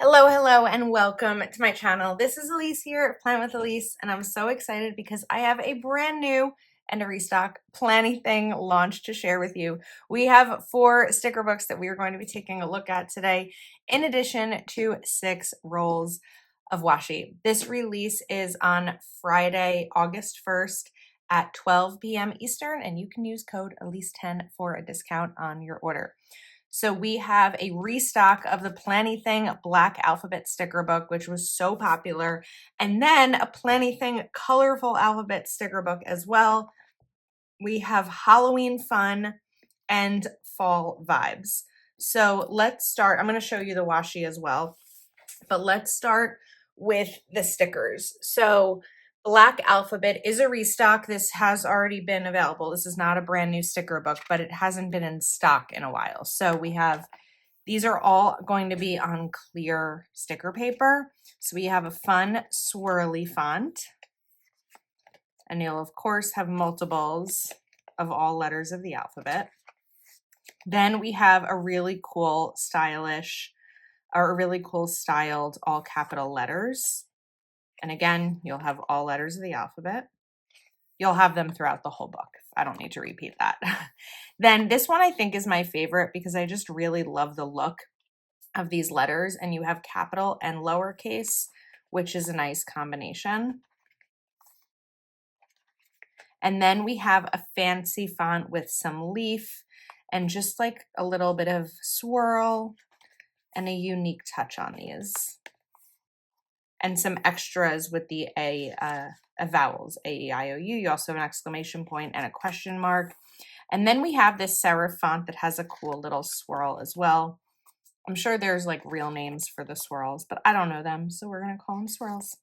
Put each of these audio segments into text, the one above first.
Hello, and welcome to my channel. This is Elise here at Plan with Elise, and I'm so excited because I have a brand new and a restock Planything launch to share with you. We have 4 sticker books that we are going to be taking a look at today, in addition to 6 rolls of washi. This release is on Friday, August 1st at 12 p.m. Eastern, and you can use code Elise10 for a discount on your order. So we have a restock of the Planything Black Alphabet sticker book, which was so popular, and then a Planything Colorful Alphabet sticker book as well. We have Halloween fun and fall vibes. So let's start. I'm going to show you the washi as well, but let's start with the stickers. So Black Alphabet is a restock. This has already been available. This is not a brand new sticker book, but it hasn't been in stock in a while. So we have, these are all going to be on clear sticker paper. So we have a fun swirly font. And you'll of course have multiples of all letters of the alphabet. Then we have a really cool stylish, or a really cool styled all capital letters. And again, you'll have all letters of the alphabet. You'll have them throughout the whole book. I don't need to repeat that. Then this one I think is my favorite because I just really love the look of these letters, and you have capital and lowercase, which is a nice combination. And then we have a fancy font with some leaf and just like a little bit of swirl and a unique touch on these. And some extras with the vowels, A, E, I, O, U. You also have an exclamation point and a question mark. And then we have this serif font that has a cool little swirl as well. I'm sure there's like real names for the swirls, but I don't know them, so we're going to call them swirls.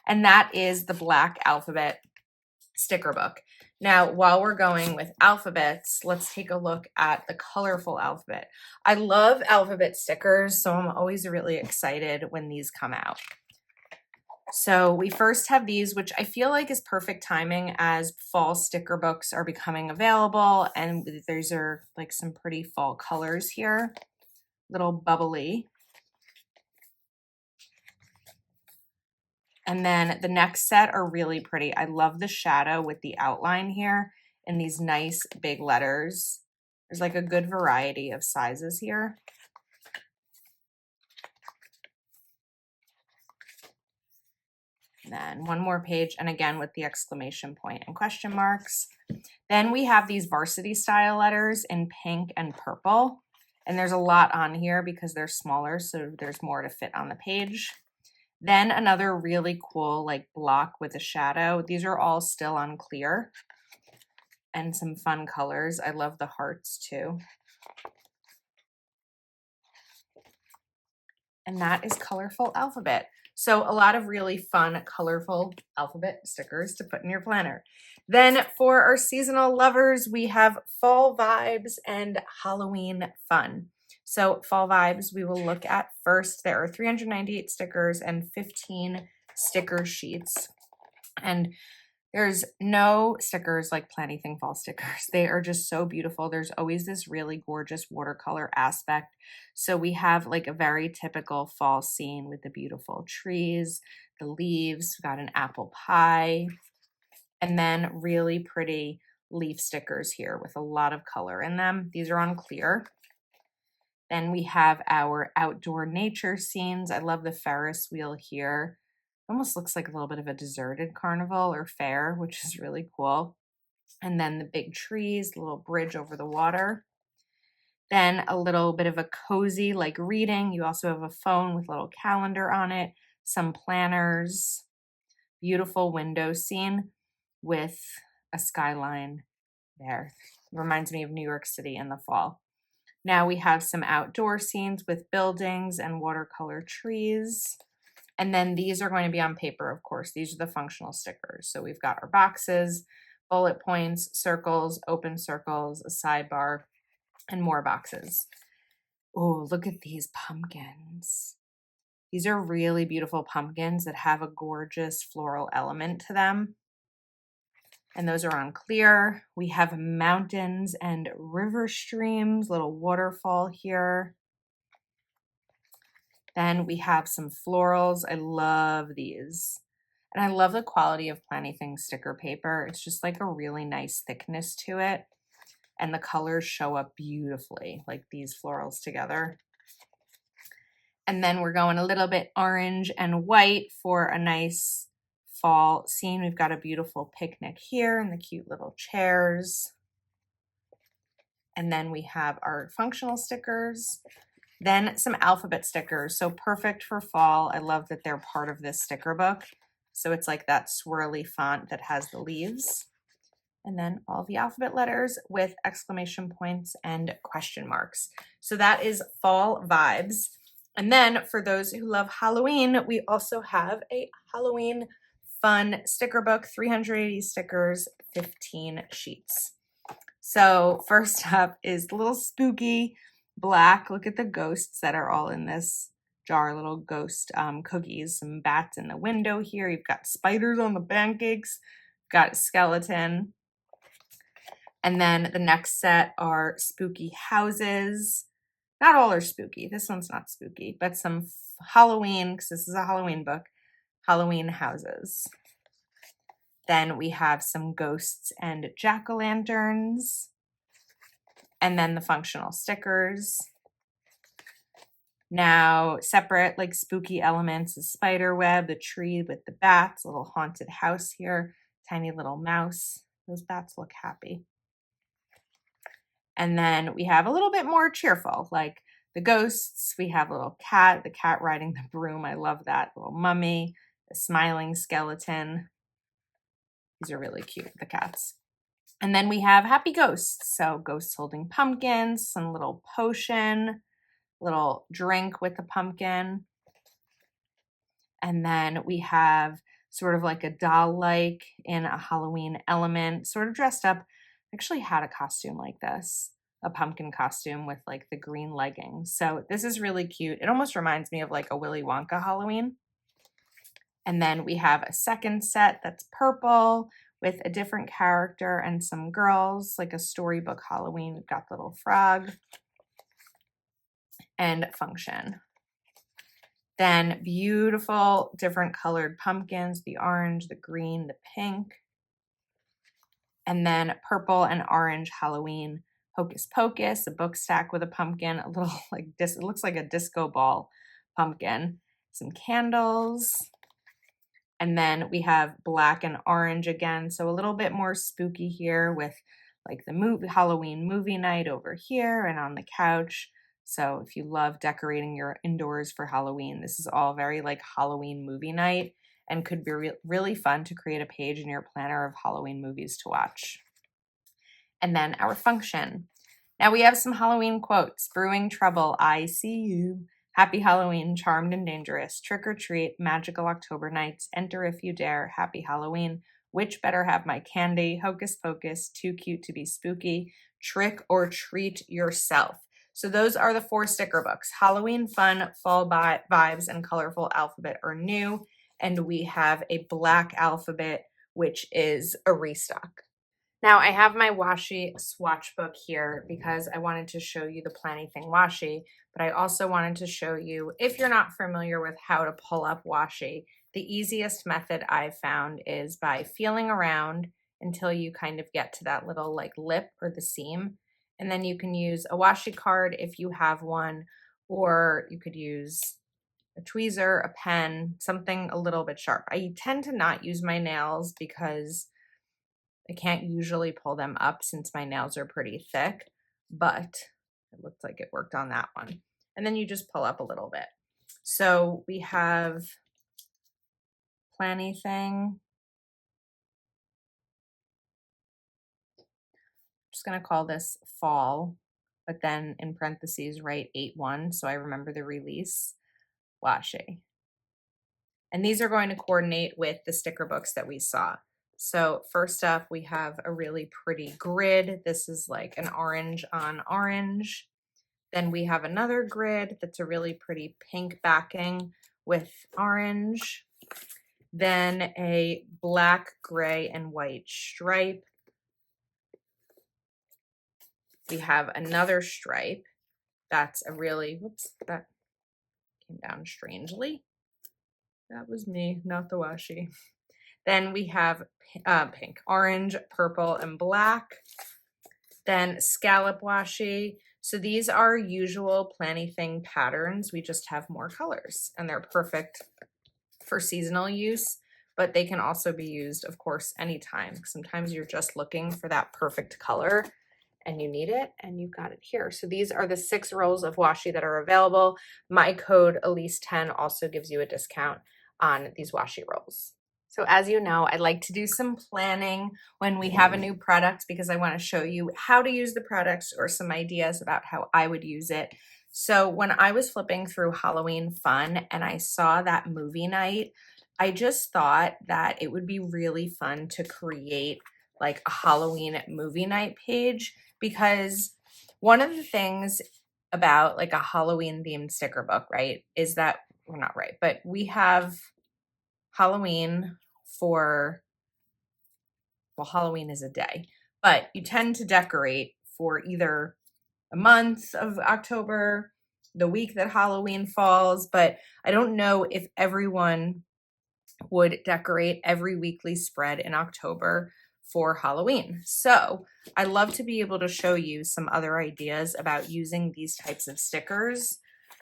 And that is the Black Alphabet sticker book. Now, while we're going with alphabets, let's take a look at the colorful alphabet. I love alphabet stickers, so I'm always really excited when these come out. So we first have these, which I feel like is perfect timing as fall sticker books are becoming available, and these are like some pretty fall colors here, little bubbly. And then the next set are really pretty. I love the shadow with the outline here and these nice big letters. There's like a good variety of sizes here. And then one more page, and again with the exclamation point and question marks. Then we have these varsity style letters in pink and purple. And there's a lot on here because they're smaller, so there's more to fit on the page. Then another really cool like block with a shadow. These are all still on clear and some fun colors. I love the hearts too. And that is Colorful Alphabet. So a lot of really fun, colorful alphabet stickers to put in your planner. Then for our seasonal lovers, we have Fall Vibes and Halloween Fun. So fall vibes, we will look at first. There are 398 stickers and 15 sticker sheets. And there's no stickers like Planything fall stickers. They are just so beautiful. There's always this really gorgeous watercolor aspect. So we have like a very typical fall scene with the beautiful trees, the leaves. We've got an apple pie, and then really pretty leaf stickers here with a lot of color in them. These are on clear. Then we have our outdoor nature scenes. I love the Ferris wheel here. Almost looks like a little bit of a deserted carnival or fair, which is really cool. And then the big trees, the little bridge over the water. Then a little bit of a cozy like reading. You also have a phone with a little calendar on it, some planners, beautiful window scene with a skyline there. Reminds me of New York City in the fall. Now we have some outdoor scenes with buildings and watercolor trees. And then these are going to be on paper, of course. These are the functional stickers. So we've got our boxes, bullet points, circles, open circles, a sidebar, and more boxes. Oh, look at these pumpkins. These are really beautiful pumpkins that have a gorgeous floral element to them. And those are on clear. We have mountains and river streams, little waterfall here. Then we have some florals. I love these. And I love the quality of Planything sticker paper. It's just like a really nice thickness to it. And the colors show up beautifully, like these florals together. And then we're going a little bit orange and white for a nice fall scene. We've got a beautiful picnic here and the cute little chairs. And then we have our functional stickers. Then some alphabet stickers, so perfect for fall. I love that they're part of this sticker book. So it's like that swirly font that has the leaves. And then all the alphabet letters with exclamation points and question marks. So that is fall vibes. And then for those who love Halloween, we also have a Halloween fun sticker book, 380 stickers, 15 sheets. So first up is the little spooky black. Look at the ghosts that are all in this jar, little ghost cookies, some bats in the window here. You've got spiders on the pancakes, got a skeleton. And then the next set are spooky houses. Not all are spooky. This one's not spooky, but some Halloween, because this is a Halloween book, Halloween houses. Then we have some ghosts and jack-o'-lanterns. And then the functional stickers. Now, separate like spooky elements, the spider web, the tree with the bats, a little haunted house here, tiny little mouse. Those bats look happy. And then we have a little bit more cheerful, like the ghosts. We have a little cat, the cat riding the broom. I love that. Little mummy, the smiling skeleton. These are really cute, the cats. And then we have happy ghosts. So ghosts holding pumpkins, some little potion, little drink with the pumpkin. And then we have sort of like a doll-like in a Halloween element, sort of dressed up. I actually had a costume like this, a pumpkin costume with like the green leggings. So this is really cute. It almost reminds me of like a Willy Wonka Halloween. And then we have a second set that's purple with a different character and some girls, like a storybook Halloween. We've got the little frog and function. Then beautiful different colored pumpkins, the orange, the green, the pink. And then purple and orange Halloween Hocus Pocus, a book stack with a pumpkin, a little like this, it looks like a disco ball pumpkin, some candles. And then we have black and orange again, so a little bit more spooky here with like the Halloween movie night over here and on the couch. So if you love decorating your indoors for Halloween, this is all very like Halloween movie night and could be really fun to create a page in your planner of Halloween movies to watch. And then our function. Now we have some Halloween quotes. Brewing trouble, I see you. Happy Halloween, charmed and dangerous. Trick or treat, magical October nights. Enter if you dare. Happy Halloween. Which better have my candy? Hocus pocus, too cute to be spooky. Trick or treat yourself. So those are the 4 sticker books. Halloween fun, fall vibes, and colorful alphabet are new. And we have a black alphabet, which is a restock. Now I have my washi swatch book here because I wanted to show you the Planything washi, but I also wanted to show you, if you're not familiar with how to pull up washi, the easiest method I've found is by feeling around until you kind of get to that little like lip or the seam. And then you can use a washi card if you have one, or you could use a tweezer, a pen, something a little bit sharp. I tend to not use my nails because I can't usually pull them up since my nails are pretty thick, but it looked like it worked on that one. And then you just pull up a little bit. So we have Planything. I'm just going to call this fall, but then in parentheses write 8-1 so I remember the release. Washi. And these are going to coordinate with the sticker books that we saw. So first up, we have a really pretty grid. This is like an orange on orange. Then we have another grid that's a really pretty pink backing with orange. Then a black, gray, and white stripe. We have another stripe. That's a really, whoops, that came down strangely. That was me, not the washi. Then we have pink, orange, purple, and black. Then scallop washi. So these are usual Planything patterns. We just have more colors, and they're perfect for seasonal use, but they can also be used, of course, anytime. Sometimes you're just looking for that perfect color and you need it, and you've got it here. So these are the 6 rolls of washi that are available. My code Elise10 also gives you a discount on these washi rolls. So as you know, I like to do some planning when we have a new product because I want to show you how to use the products or some ideas about how I would use it. So when I was flipping through Halloween Fun and I saw that movie night, I just thought that it would be really fun to create like a Halloween movie night page, because one of the things about like a Halloween themed sticker book, right, is that, well, not right, but we have Halloween for, well, Halloween is a day, but you tend to decorate for either a month of October, the week that Halloween falls, but I don't know if everyone would decorate every weekly spread in October for Halloween. So I love to be able to show you some other ideas about using these types of stickers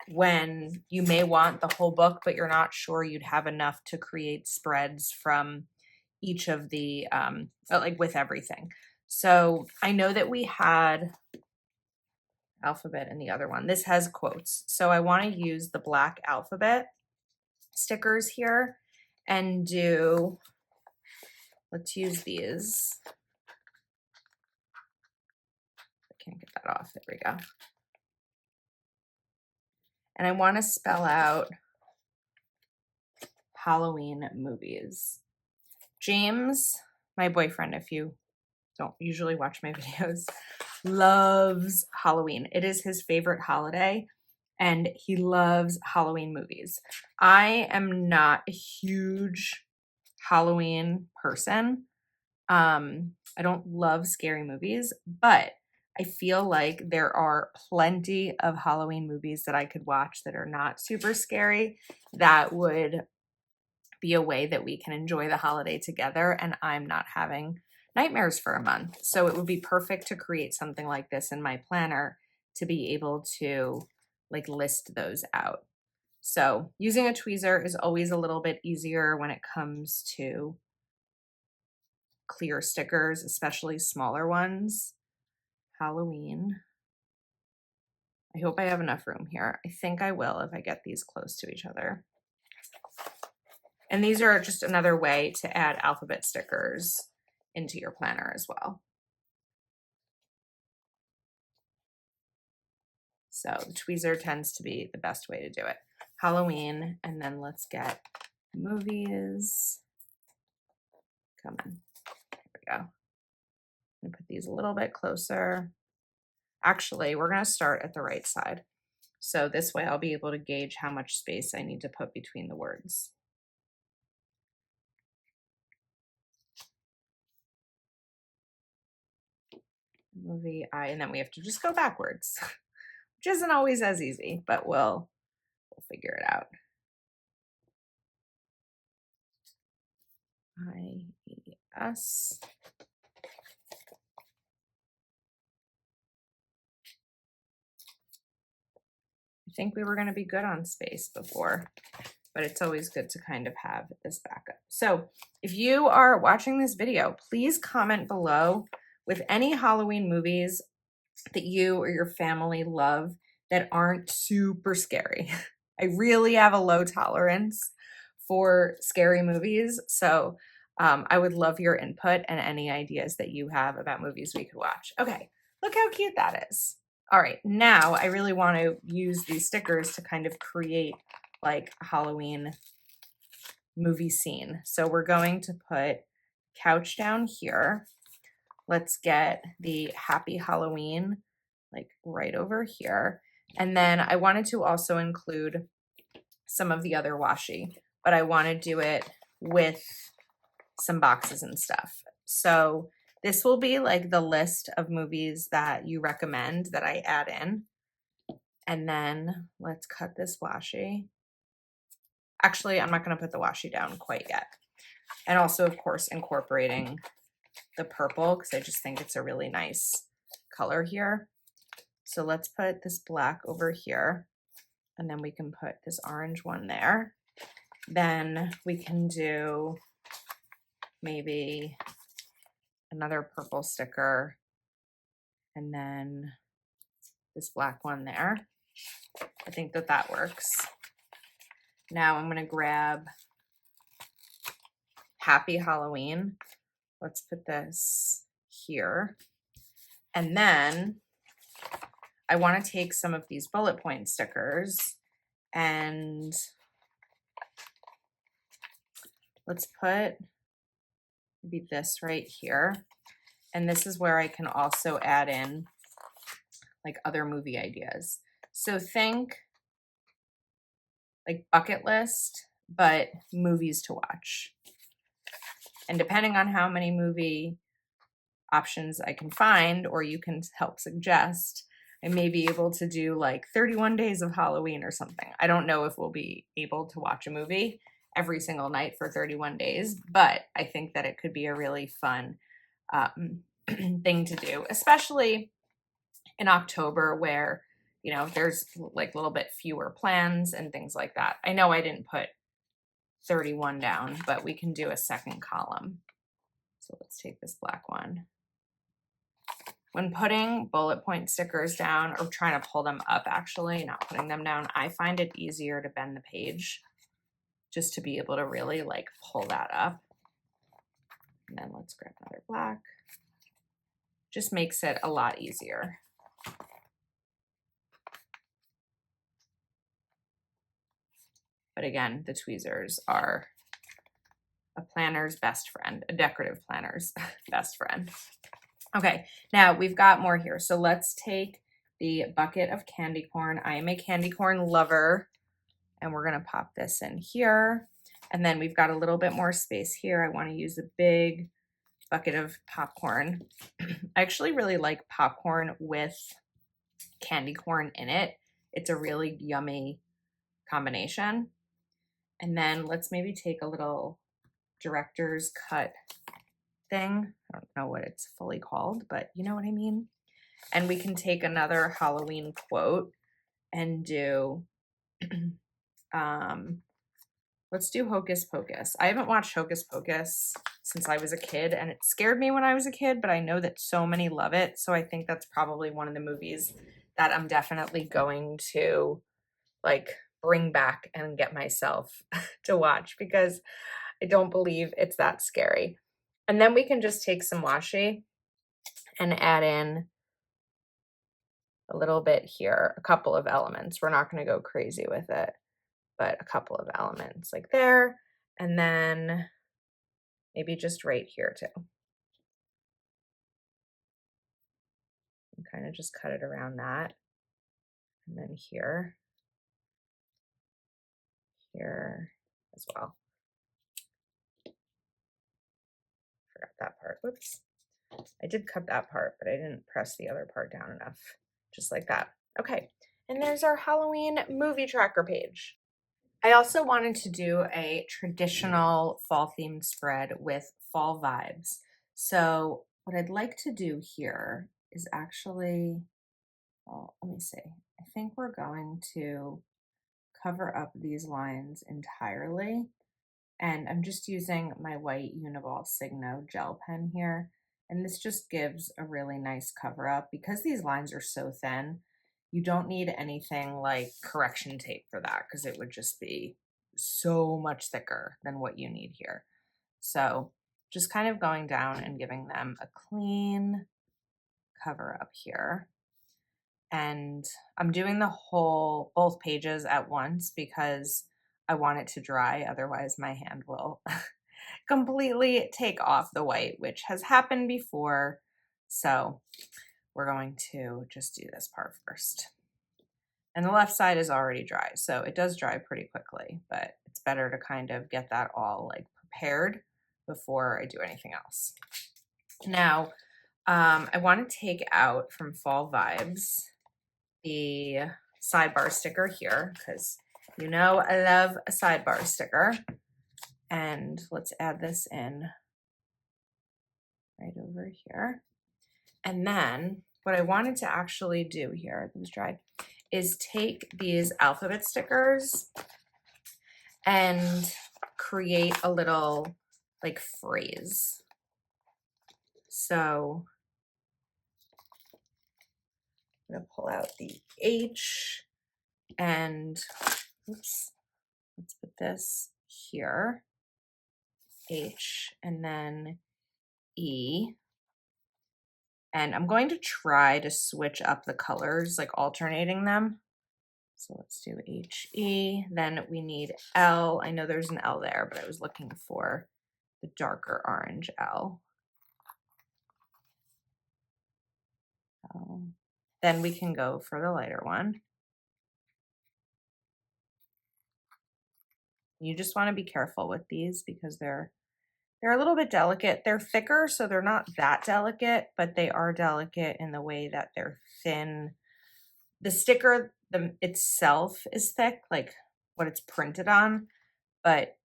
when you may want the whole book, but you're not sure you'd have enough to create spreads from each of the, like with everything. So I know that we had alphabet in the other one. This has quotes. So I want to use the black alphabet stickers here and do, let's use these. I can't get that off. There we go. And I want to spell out Halloween movies. James, my boyfriend, if you don't usually watch my videos, loves Halloween. It is his favorite holiday, and he loves Halloween movies. I am not a huge Halloween person. I don't love scary movies, but I feel like there are plenty of Halloween movies that I could watch that are not super scary that would be a way that we can enjoy the holiday together and I'm not having nightmares for a month. So it would be perfect to create something like this in my planner to be able to like list those out. So using a tweezer is always a little bit easier when it comes to clear stickers, especially smaller ones. Halloween. I hope I have enough room here. I think I will if I get these close to each other. And these are just another way to add alphabet stickers into your planner as well. So the tweezer tends to be the best way to do it. Halloween, and then let's get movies. Come on, there we go. I'm gonna put these a little bit closer. Actually, we're gonna start at the right side. So this way I'll be able to gauge how much space I need to put between the words. Movie I, and then we have to just go backwards, which isn't always as easy, but we'll figure it out. I-E-S. I think we were going to be good on space before, but it's always good to kind of have this backup. So if you are watching this video, please comment below with any Halloween movies that you or your family love that aren't super scary. I really have a low tolerance for scary movies, so I would love your input and any ideas that you have about movies we could watch. Okay, look how cute that is. All right, now I really want to use these stickers to kind of create like a Halloween movie scene. So we're going to put couch down here. Let's get the Happy Halloween like right over here. And then I wanted to also include some of the other washi, but I want to do it with some boxes and stuff. So this will be like the list of movies that you recommend that I add in. And then let's cut this washi. Actually, I'm not going to put the washi down quite yet. And also, of course, incorporating the purple because I just think it's a really nice color here. So let's put this black over here, and then we can put this orange one there. Then we can do maybe another purple sticker, and then this black one there. I think that that works. Now I'm going to grab Happy Halloween. Let's put this here. And then I want to take some of these bullet point stickers and let's put maybe this right here. And this is where I can also add in like other movie ideas. So think like bucket list, but movies to watch. And depending on how many movie options I can find, or you can help suggest, I may be able to do like 31 days of Halloween or something. I don't know if we'll be able to watch a movie every single night for 31 days, but I think that it could be a really fun thing to do, especially in October where, you know, there's like a little bit fewer plans and things like that. I know I didn't put 31 down, but we can do a second column. So let's take this black one. When putting bullet point stickers down or trying to pull them up, actually, not putting them down, I find it easier to bend the page just to be able to really like pull that up. And then let's grab another black. Just makes it a lot easier. But again, the tweezers are a planner's best friend, a decorative planner's best friend. Okay, now we've got more here. So let's take the bucket of candy corn. I am a candy corn lover, and we're gonna pop this in here. And then we've got a little bit more space here. I wanna use a big bucket of popcorn. I actually really like popcorn with candy corn in it. It's a really yummy combination. And then let's maybe take a little director's cut thing. I don't know what it's fully called, but you know what I mean? And we can take another Halloween quote and do, let's do Hocus Pocus. I haven't watched Hocus Pocus since I was a kid, and it scared me when I was a kid, but I know that so many love it. So I think that's probably one of the movies that I'm definitely going to like bring back and get myself to watch because I don't believe it's that scary. And then we can just take some washi and add in a little bit here, a couple of elements. We're not going to go crazy with it, but a couple of elements like there. And then maybe just right here too. And kind of just cut it around that. And then here as well. Forgot that part. Whoops. I did cut that part, but I didn't press the other part down enough. Just like that. Okay. And there's our Halloween movie tracker page. I also wanted to do a traditional fall themed spread with fall vibes. So what I'd like to do here is actually, well, let me see. I think we're going to cover up these lines entirely. And I'm just using my white Uniball Signo gel pen here. And this just gives a really nice cover up. Because these lines are so thin, you don't need anything like correction tape for that because it would just be so much thicker than what you need here. So just kind of going down and giving them a clean cover up here. And I'm doing both pages at once because I want it to dry. Otherwise my hand will completely take off the white, which has happened before. So we're going to just do this part first. And the left side is already dry, so it does dry pretty quickly, but it's better to kind of get that all like prepared before I do anything else. Now, I want to take out from Fall Vibes the sidebar sticker here because You know I love a sidebar sticker. And let's add this in right over here. And then what I wanted to actually do here, it was dried, is take these alphabet stickers and create a little like phrase. So I'm gonna pull out the H and oops, let's put this here. H and then E. And I'm going to try to switch up the colors, like alternating them. So let's do HE. Then we need L. I know there's an L there, but I was looking for the darker orange L. Then we can go for the lighter one. You just want to be careful with these because they're a little bit delicate. They're thicker, so they're not that delicate, but they are delicate in the way that they're thin. The sticker itself is thick, like what it's printed on, but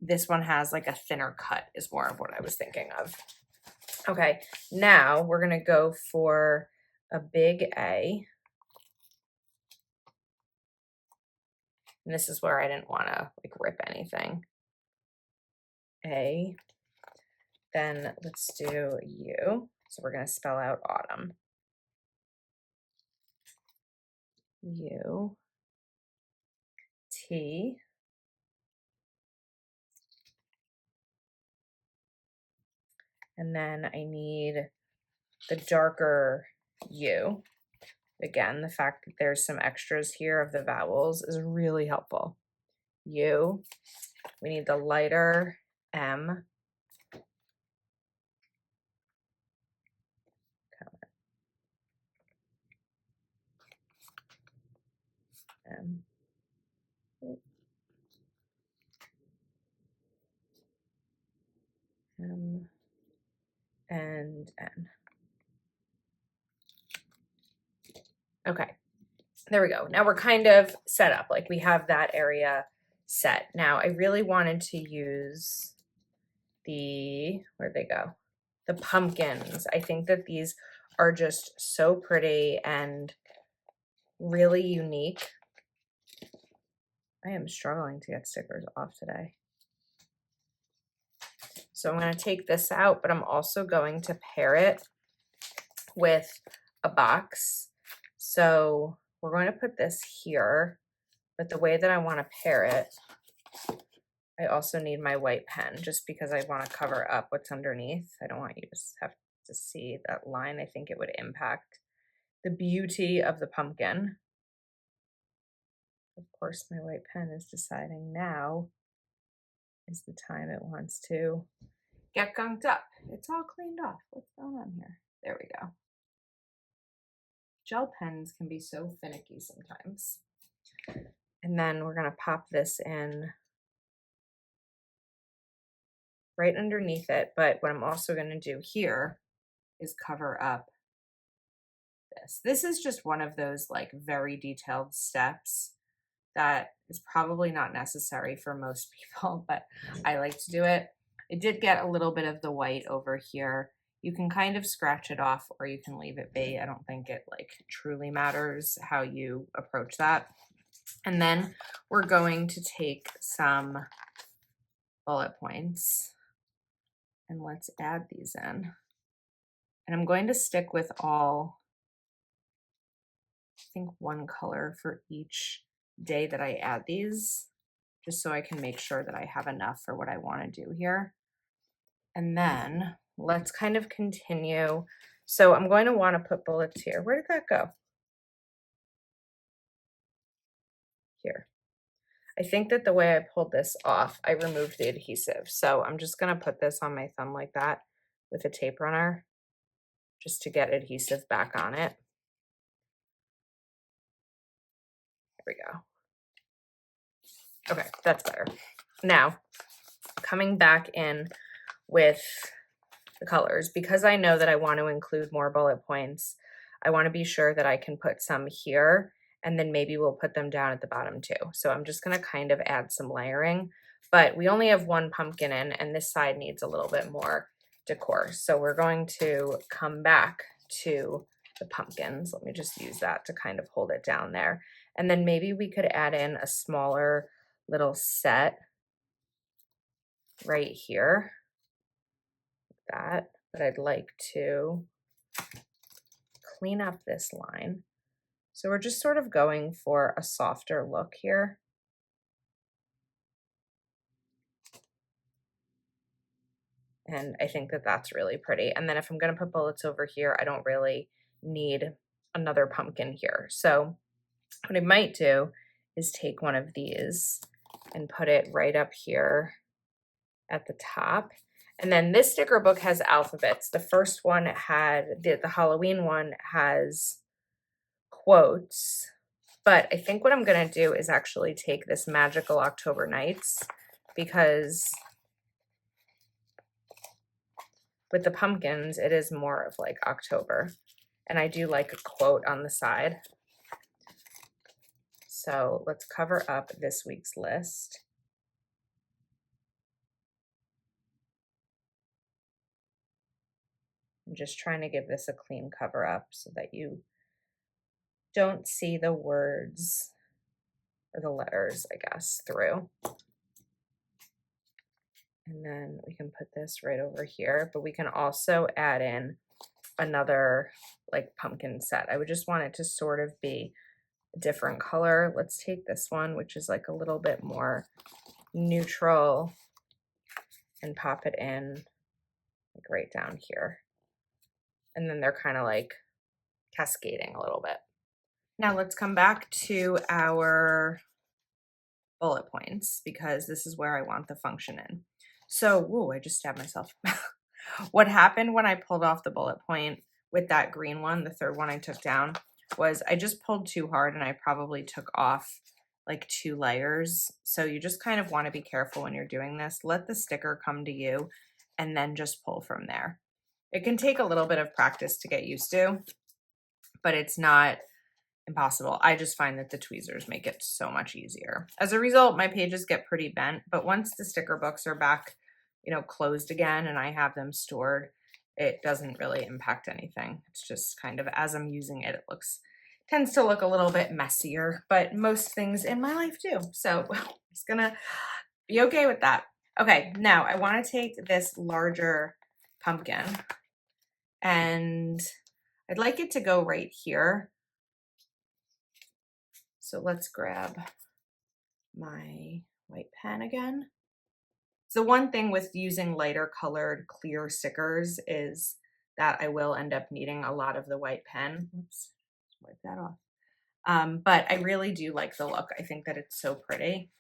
this one has like a thinner cut is more of what I was thinking of. Okay, now we're gonna go for a big A. And this is where I didn't wanna like rip anything. A. Then let's do U. So we're gonna spell out autumn. U. T. And then I need the darker U. Again, the fact that there's some extras here of the vowels is really helpful. U. We need the lighter M. M. M. And N. Okay, there we go. Now we're kind of set up, like we have that area set. Now I really wanted to use where'd they go? The pumpkins. I think that these are just so pretty and really unique. I am struggling to get stickers off today. So I'm going to take this out, but I'm also going to pair it with a box. So we're going to put this here, but the way that I want to pair it, I also need my white pen just because I want to cover up what's underneath. I don't want you to have to see that line. I think it would impact the beauty of the pumpkin. Of course, my white pen is deciding now is the time it wants to get gunked up. It's all cleaned off. What's going on here? There we go. Gel pens can be so finicky sometimes. And then we're going to pop this in right underneath it. But what I'm also going to do here is cover up this. This is just one of those like very detailed steps that is probably not necessary for most people, but I like to do it. I did get a little bit of the white over here. You can kind of scratch it off or you can leave it be. I don't think it like truly matters how you approach that. And then we're going to take some bullet points and let's add these in. And I'm going to stick with all, I think one color for each day that I add these, just so I can make sure that I have enough for what I want to do here. And then let's kind of continue. So I'm going to want to put bullets here. Where did that go? Here. I think that the way I pulled this off, I removed the adhesive. So I'm just going to put this on my thumb like that with a tape runner just to get adhesive back on it. There we go. Okay, that's better. Now, coming back in with the colors, because I know that I want to include more bullet points, I want to be sure that I can put some here and then maybe we'll put them down at the bottom too. So I'm just gonna kind of add some layering, but we only have one pumpkin in, and this side needs a little bit more decor. So we're going to come back to the pumpkins. Let me just use that to kind of hold it down there. And then maybe we could add in a smaller little set right here, like that. But I'd like to clean up this line. So we're just sort of going for a softer look here. And I think that that's really pretty. And then if I'm going to put bullets over here, I don't really need another pumpkin here. So what I might do is take one of these and put it right up here at the top. And then this sticker book has alphabets. The first one had, the Halloween one has quotes, but I think what I'm gonna do is actually take this Magical October Nights, because with the pumpkins, it is more of like October. And I do like a quote on the side. So let's cover up this week's list. I'm just trying to give this a clean cover up so that you don't see the words or the letters, I guess, through. And then we can put this right over here, but we can also add in another like pumpkin set. I would just want it to sort of be a different color. Let's take this one, which is like a little bit more neutral, and pop it in like right down here. And then they're kind of like cascading a little bit. Now let's come back to our bullet points, because this is where I want the function in. So, whoa, I just stabbed myself. What happened when I pulled off the bullet point with that green one, the third one I took down, was I just pulled too hard and I probably took off like 2 layers. So you just kind of want to be careful when you're doing this. Let the sticker come to you and then just pull from there. It can take a little bit of practice to get used to, but it's not impossible. I just find that the tweezers make it so much easier. As a result, my pages get pretty bent, but once the sticker books are back, closed again and I have them stored, it doesn't really impact anything. It's just kind of, as I'm using it, tends to look a little bit messier, but most things in my life do. So I'm just gonna be okay with that. Okay, now I want to take this larger pumpkin and I'd like it to go right here. So let's grab my white pen again. So one thing with using lighter colored clear stickers is that I will end up needing a lot of the white pen. Oops, wipe that off. But I really do like the look. I think that it's so pretty.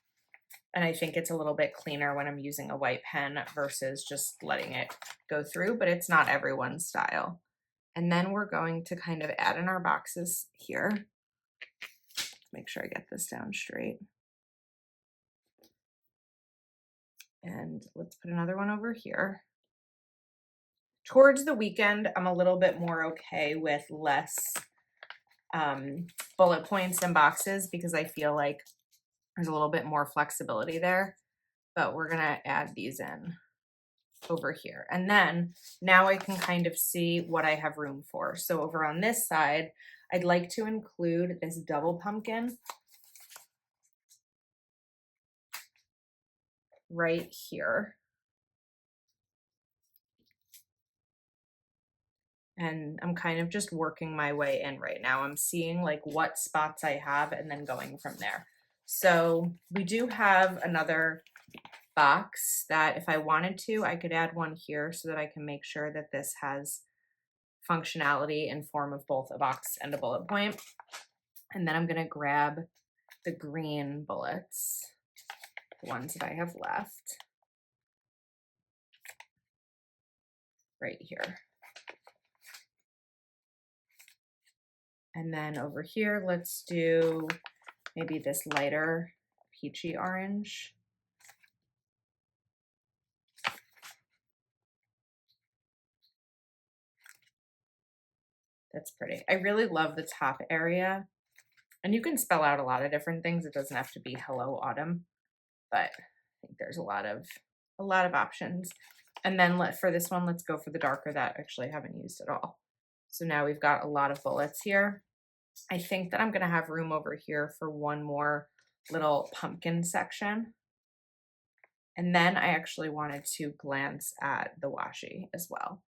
And I think it's a little bit cleaner when I'm using a white pen versus just letting it go through, but it's not everyone's style. And then we're going to kind of add in our boxes here. Make sure I get this down straight. And let's put another one over here. Towards the weekend, I'm a little bit more okay with less bullet points and boxes, because I feel like there's a little bit more flexibility there. But we're gonna add these in over here. And then now I can kind of see what I have room for. So over on this side, I'd like to include this double pumpkin right here. And I'm kind of just working my way in right now. I'm seeing like what spots I have and then going from there. So we do have another box that if I wanted to, I could add one here so that I can make sure that this has functionality in form of both a box and a bullet point. And then I'm gonna grab the green bullets, the ones that I have left, right here. And then over here, let's do maybe this lighter peachy orange. That's pretty. I really love the top area And you can spell out a lot of different things. It doesn't have to be hello autumn, but I think there's a lot of options. And then for this one, let's go for the darker that actually I haven't used at all. So now we've got a lot of bullets here. I think that I'm going to have room over here for one more little pumpkin section. And then I actually wanted to glance at the washi as well.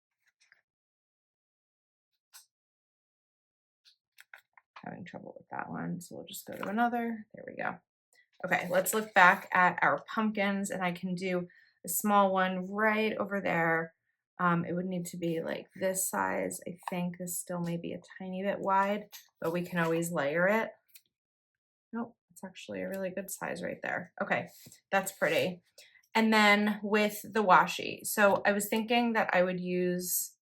Having trouble with that one, so we'll just go to another. There we go. Okay, let's look back at our pumpkins, and I can do a small one right over there. It would need to be like this size. I think this still may be a tiny bit wide, but we can always layer it. Nope, it's actually a really good size right there. Okay, that's pretty. And then with the washi, so I was thinking that I would use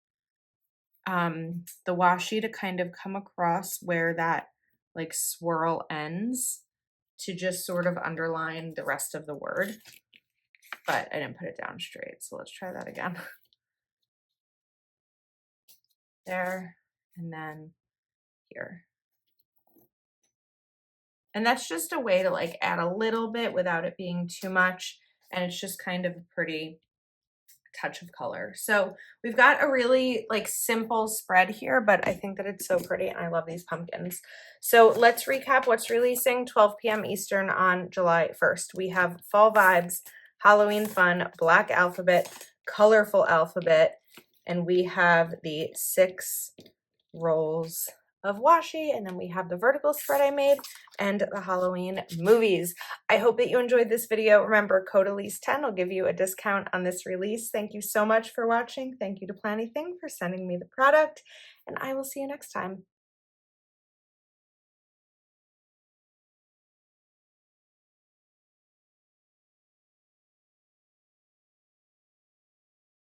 the washi to kind of come across where that like swirl ends to just sort of underline the rest of the word, but I didn't put it down straight. So let's try that again. There, and then here. And that's just a way to like add a little bit without it being too much. And it's just kind of a pretty touch of color. So we've got a really like simple spread here, but I think that it's so pretty and I love these pumpkins. So let's recap what's releasing 12 p.m. Eastern on July 1st. We have Fall Vibes, Halloween Fun, Black Alphabet, Colorful Alphabet, and we have the 6 rolls of washi, and then we have the vertical spread I made and the Halloween movies. I hope that you enjoyed this video. Remember, code Elise10 will give you a discount on this release. Thank you so much for watching. Thank you to Planything for sending me the product, and I will see you next time.